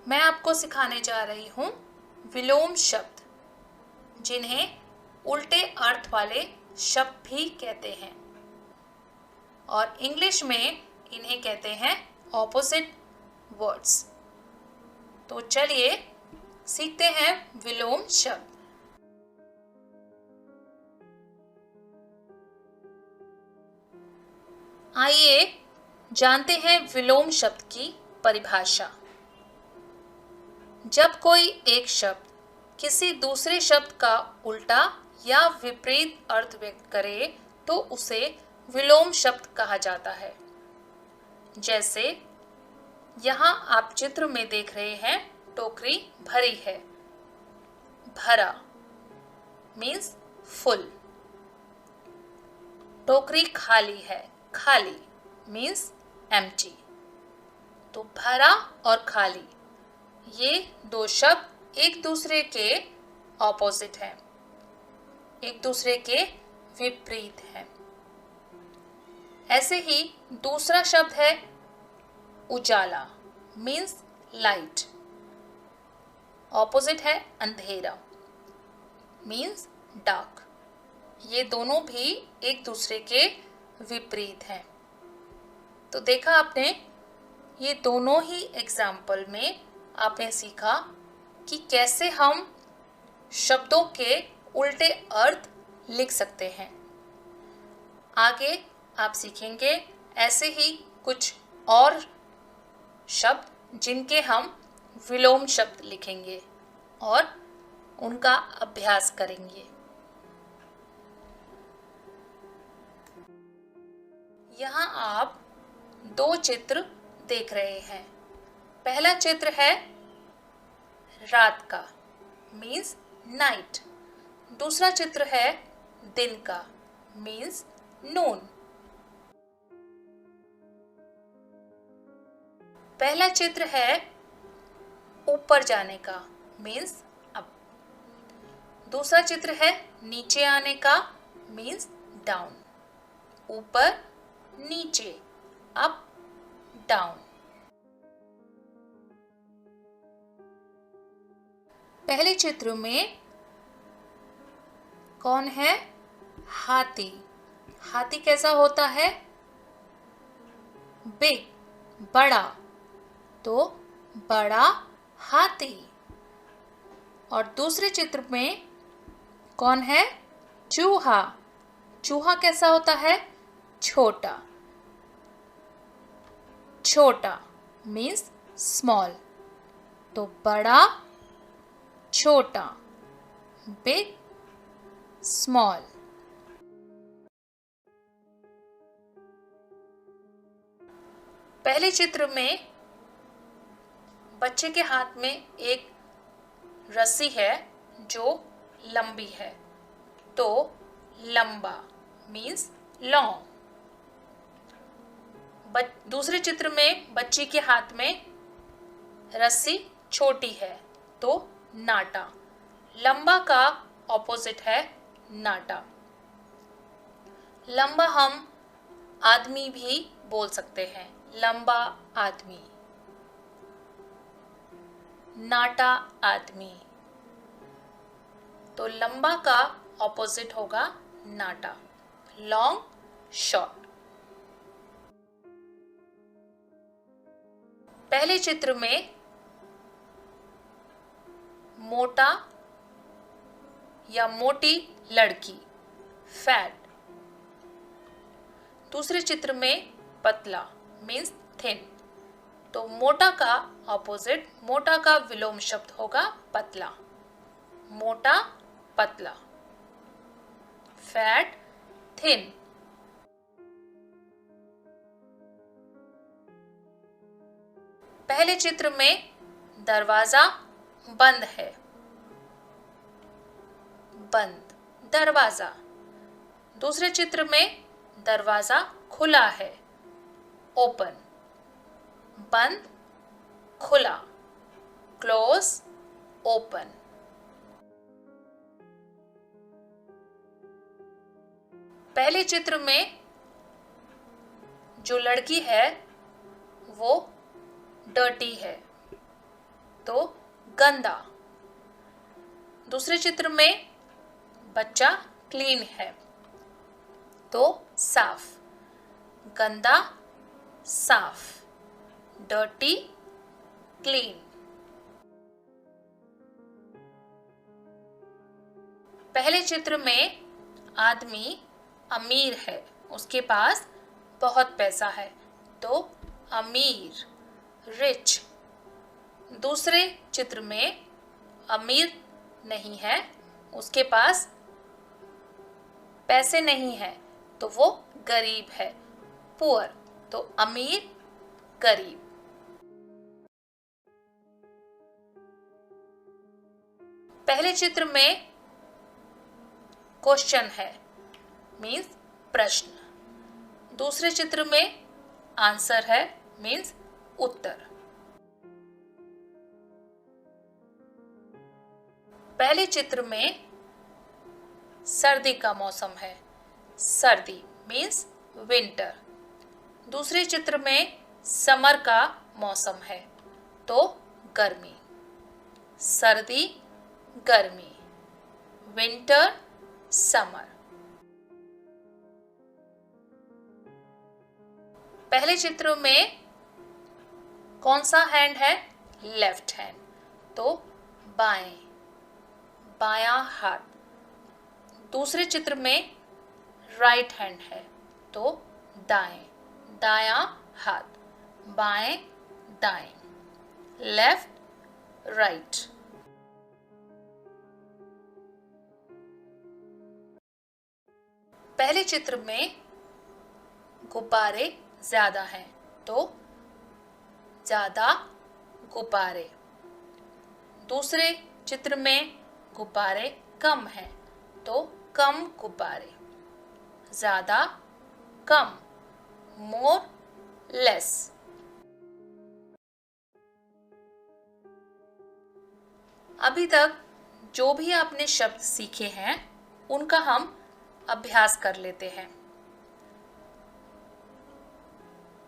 मैं आपको सिखाने जा रही हूँ विलोम शब्द, जिन्हें उल्टे अर्थ वाले शब्द भी कहते हैं और इंग्लिश में इन्हें कहते हैं ऑपोजिट वर्ड्स। तो चलिए सीखते हैं विलोम शब्द। आइए जानते हैं विलोम शब्द की परिभाषा। जब कोई एक शब्द किसी दूसरे शब्द का उल्टा या विपरीत अर्थ व्यक्त करे तो उसे विलोम शब्द कहा जाता है। जैसे यहाँ आप चित्र में देख रहे हैं, टोकरी भरी है। भरा मीन्स फुल। टोकरी खाली है, खाली मीन्स एम्प्टी। तो भरा और खाली ये दो शब्द एक दूसरे के ऑपोजिट हैं, एक दूसरे के विपरीत हैं। ऐसे ही दूसरा शब्द है उजाला मीन्स लाइट। ऑपोजिट है अंधेरा मीन्स डार्क। ये दोनों भी एक दूसरे के विपरीत हैं। तो देखा आपने, ये दोनों ही एग्जाम्पल में आपने सीखा कि कैसे हम शब्दों के उल्टे अर्थ लिख सकते हैं। आगे आप सीखेंगे ऐसे ही कुछ और शब्द जिनके हम विलोम शब्द लिखेंगे और उनका अभ्यास करेंगे। यहाँ आप दो चित्र देख रहे हैं। पहला चित्र है रात का मीन्स नाइट। दूसरा चित्र है दिन का मीन्स नून। पहला चित्र है ऊपर जाने का मीन्स अप। दूसरा चित्र है नीचे आने का मीन्स डाउन। ऊपर नीचे, अप डाउन। पहले चित्र में कौन है? हाथी। हाथी कैसा होता है? बिग, बड़ा। तो बड़ा हाथी। और दूसरे चित्र में कौन है? चूहा। चूहा कैसा होता है? छोटा। छोटा मीन्स स्मॉल। तो बड़ा, छोटा, बिग, स्मॉल। पहले चित्र में बच्चे के हाथ में एक रस्सी है जो लंबी है। तो लंबा मीन्स लॉन्ग। दूसरे चित्र में बच्ची के हाथ में रस्सी छोटी है तो नाटा। लंबा का ऑपोजिट है नाटा। लंबा हम आदमी भी बोल सकते हैं, लंबा आदमी। नाटा आदमी। तो लंबा का ऑपोजिट होगा नाटा, लॉन्ग, शॉर्ट। पहले चित्र में मोटा या मोटी लड़की, फैट। दूसरे चित्र में पतला मीन्स थिन। तो मोटा का ऑपोजिट, मोटा का विलोम शब्द होगा पतला। मोटा, पतला। Fat, thin. पहले चित्र में दरवाजा बंद है, बंद, दरवाजा। दूसरे चित्र में दरवाजा खुला है, ओपन। बंद, खुला, क्लोज, ओपन। पहले चित्र में जो लड़की है वो डर्टी है, तो गंदा। दूसरे चित्र में बच्चा क्लीन है तो साफ। गंदा, साफ, डर्टी, क्लीन। पहले चित्र में आदमी अमीर है, उसके पास बहुत पैसा है तो अमीर, रिच। दूसरे चित्र में अमीर नहीं है, उसके पास पैसे नहीं है तो वो गरीब है, पुअर। तो अमीर, गरीब। पहले चित्र में क्वेश्चन है, मीन्स प्रश्न। दूसरे चित्र में आंसर है, मीन्स उत्तर। पहले चित्र में सर्दी का मौसम है, सर्दी मीन्स विंटर। दूसरे चित्र में समर का मौसम है तो गर्मी। सर्दी, गर्मी, विंटर, समर। पहले चित्र में कौन सा हैंड है? लेफ्ट हैंड, तो बाएं, बायां हाथ। दूसरे चित्र में राइट हैंड है तो दाएं, दायां हाथ। बाएं, दाएं, लेफ्ट, राइट। पहले चित्र में गुब्बारे ज्यादा हैं तो ज्यादा गुब्बारे। दूसरे चित्र में गुब्बारे कम हैं तो कम गुब्बारे। ज्यादा, कम, मोर, लेस। अभी तक जो भी आपने शब्द सीखे हैं उनका हम अभ्यास कर लेते हैं।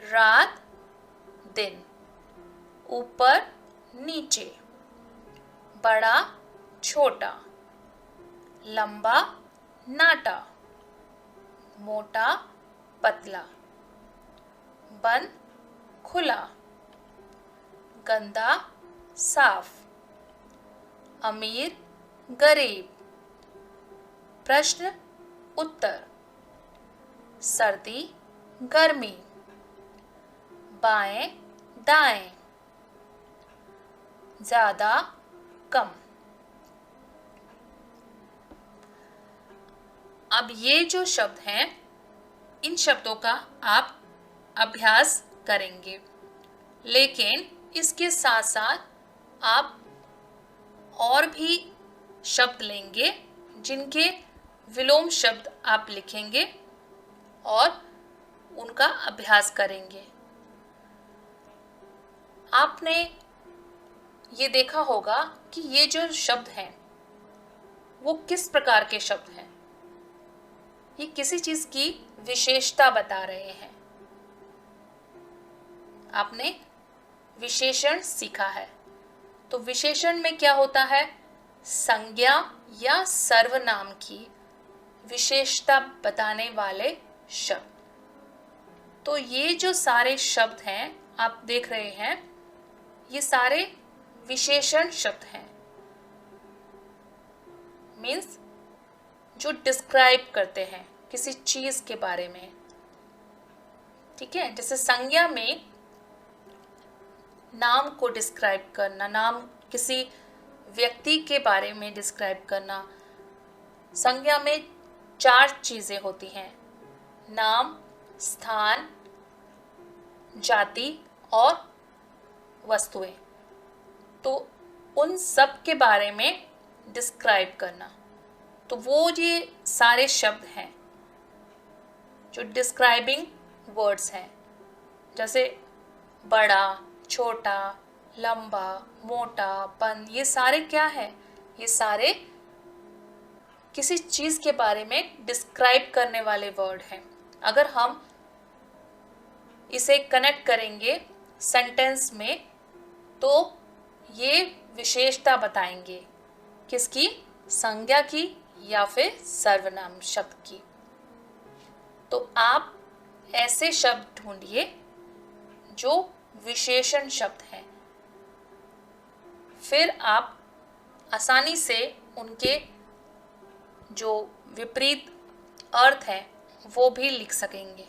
रात, दिन, ऊपर, नीचे, बड़ा, छोटा, लंबा, नाटा, मोटा, पतला, बंद, खुला, गंदा, साफ, अमीर, गरीब, प्रश्न, उत्तर, सर्दी, गर्मी, बाएं, दाएं, ज्यादा, कम। अब ये जो शब्द हैं, इन शब्दों का आप अभ्यास करेंगे, लेकिन इसके साथ साथ आप और भी शब्द लेंगे जिनके विलोम शब्द आप लिखेंगे और उनका अभ्यास करेंगे। आपने ये देखा होगा कि ये जो शब्द हैं वो किस प्रकार के शब्द हैं। ये किसी चीज की विशेषता बता रहे हैं। आपने विशेषण सीखा है, तो विशेषण में क्या होता है? संज्ञा या सर्वनाम की विशेषता बताने वाले शब्द। तो ये जो सारे शब्द हैं आप देख रहे हैं, ये सारे विशेषण शब्द हैं, मीन्स जो डिस्क्राइब करते हैं किसी चीज के बारे में। ठीक है, जैसे संज्ञा में नाम को डिस्क्राइब करना, नाम किसी व्यक्ति के बारे में डिस्क्राइब करना। संज्ञा में 4 चीजें होती हैं, नाम, स्थान, जाति और वस्तुएं। तो उन सब के बारे में डिस्क्राइब करना। तो वो ये सारे शब्द हैं जो डिस्क्राइबिंग वर्ड्स हैं, जैसे बड़ा, छोटा, लंबा, मोटा, बंद। ये सारे क्या है? ये सारे किसी चीज के बारे में डिस्क्राइब करने वाले वर्ड हैं। अगर हम इसे कनेक्ट करेंगे सेंटेंस में तो ये विशेषता बताएंगे, किसकी? संज्ञा की या फिर सर्वनाम शब्द की। तो आप ऐसे शब्द ढूंढिए जो विशेषण शब्द हैं, फिर आप आसानी से उनके जो विपरीत अर्थ है वो भी लिख सकेंगे।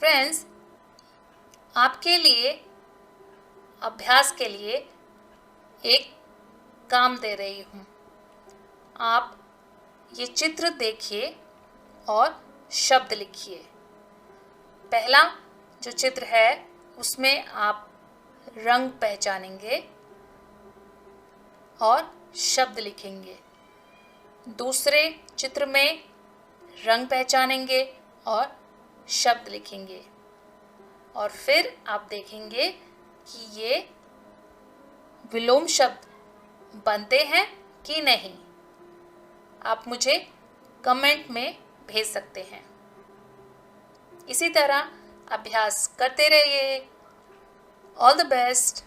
फ्रेंड्स, आपके लिए अभ्यास के लिए एक काम दे रही हूँ। आप ये चित्र देखिए और शब्द लिखिए। पहला जो चित्र है उसमें आप रंग पहचानेंगे और शब्द लिखेंगे। दूसरे चित्र में रंग पहचानेंगे और शब्द लिखेंगे। और फिर आप देखेंगे कि ये विलोम शब्द बनते हैं कि नहीं। आप मुझे कमेंट में भेज सकते हैं। इसी तरह अभ्यास करते रहिए। All the best.